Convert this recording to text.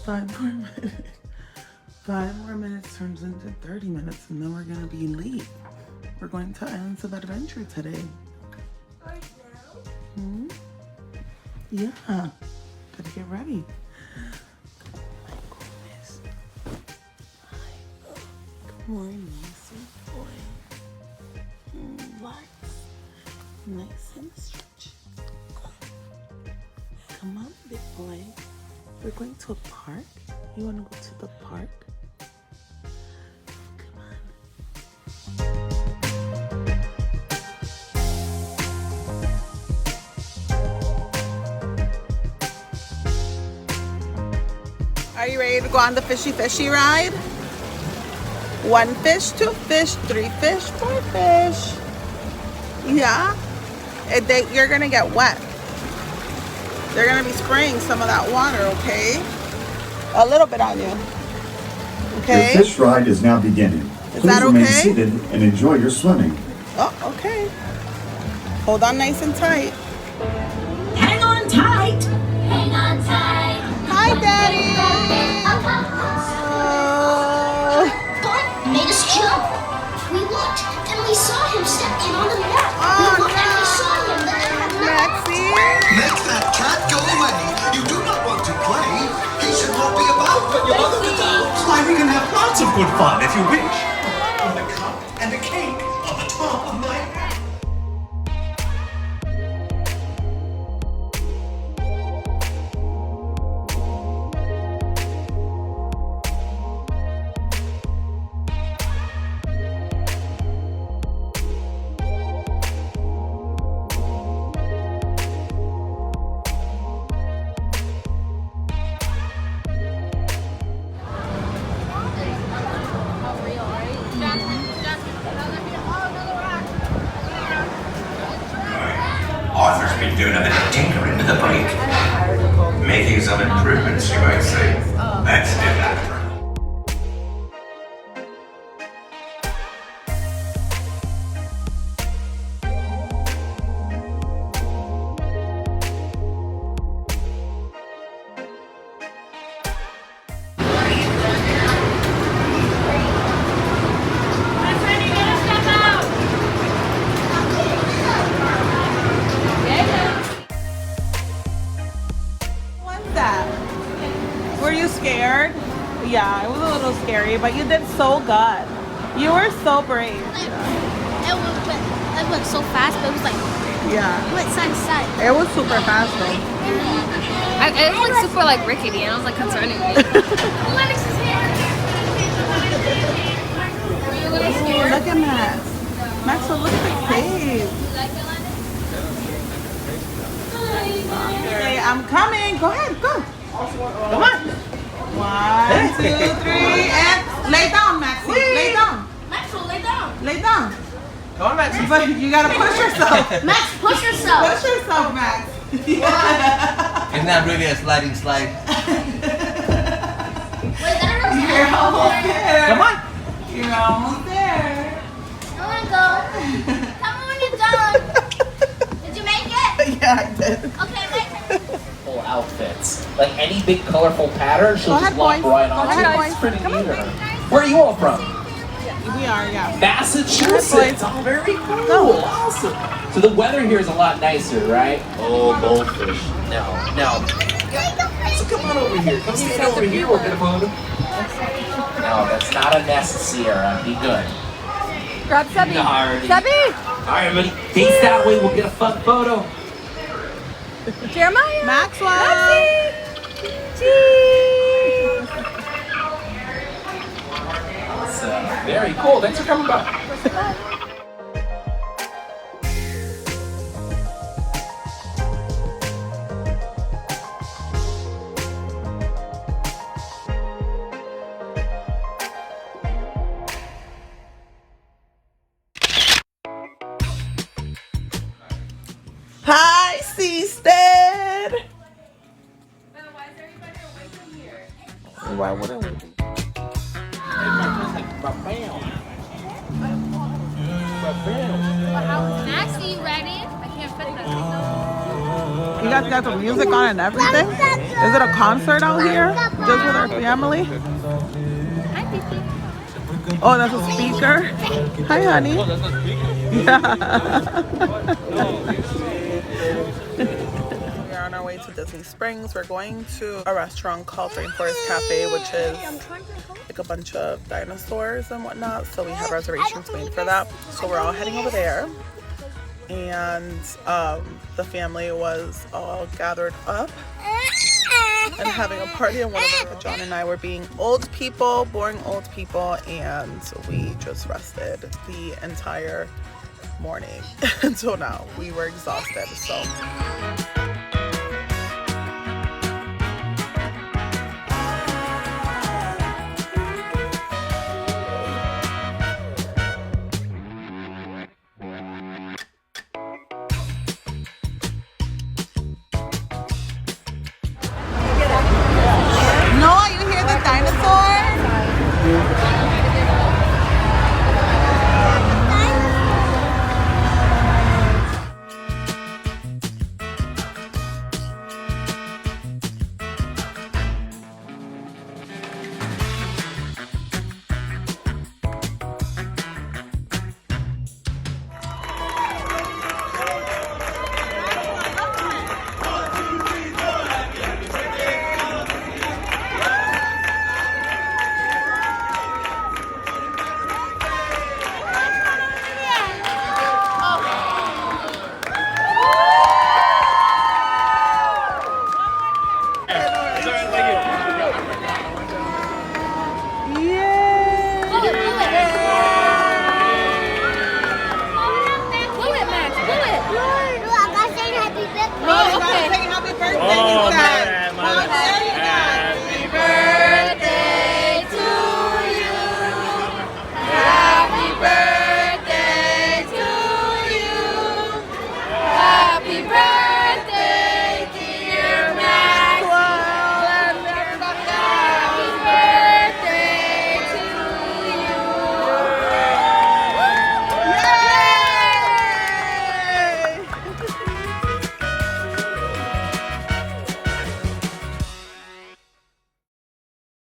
5 more minutes. 5 more minutes turns into 30 minutes, and then we're gonna be late. We're going to Islands of Adventure today. Right now? Hmm? Yeah. Gotta get ready. My goodness. Good morning, sweet boy. Relax. Nice and stretch. Come on, big boy. We're going to a park. You want to go to the park? Come on. Are you ready to go on the fishy ride? 1 fish, 2 fish, 3 fish, 4 fish. Yeah? You're gonna get wet. They're gonna be spraying some of that water, okay? A little bit on you. Okay? Your fish ride is now beginning. Is that okay? Please remain seated and enjoy your swimming. Oh, okay. Hold on nice and tight. Hang on tight. Hang on tight. Hi, Daddy. Bud made us jump. We looked and we saw him step in on the net. Oh, we looked and we saw him, but Maxie. Let that cat go away. You do not want to play. He should not be about when your mother is out. Why, we can have lots of good fun if you wish. With a cup and a cake on the top of my head. Arthur's been doing a bit of tinkering with the bike. Making some improvements, you might say. Let's do that. Were you scared? Yeah, it was a little scary, but you did so good. You were so brave. it went so fast, but it was like, Yeah. it went side to side. It was super fast though. It was like super like rickety, and I was like concerning me. Lennox is here. Were you a little scared? Look at Max. Maxwell, look at the cave. Okay, I'm coming. Go ahead, go. Come on. 1, 2, 3, and lay down, Maxie. Lay down. Maxwell, lay down. Lay down. Come on, Maxie. But you gotta push yourself. Max, push yourself. Push yourself, Max. Isn't that really a sliding slide? Wait, that hurts. You're almost there. Come on. You're almost there. I want to go. Tell me when you're done. Did you make it? Yeah, I did. Okay, make it. Full outfits. Like any big colorful pattern, she'll Go just ahead, walk boys. right Go onto ahead, it. boys. It's pretty Come on, neat. Where are you all from? We are, yeah. Massachusetts. Oh, very cool. Go. Awesome. So the weather here is a lot nicer, right? Oh, goldfish. No. So come on over here. Come stand over here. We'll get a photo. No, that's not a mess, Sierra. Be good. Grab Sebby. Alrighty. Sebby. All right, everybody. Face that way. We'll get a fun photo. Jeremiah. Maxwell. Cheese. That's very cool. Thanks for coming by. Hi, sister. Why is everybody away from here? Why wouldn't we? Maxie, you ready? I can't fit that. You guys got the music on and everything? Is it a concert out here? Just with our family. Hi, Kiki. Oh, that's a speaker. Hi, honey. Yeah. We're on our way to Disney Springs. We're going to a restaurant called Rainforest Cafe, which is like a bunch of dinosaurs and whatnot. So we have reservations made for that. So we're all heading over there. And the family was all gathered up and having a party, and John and I were being old people, boring old people, and we just rested the entire morning until now. We were exhausted, so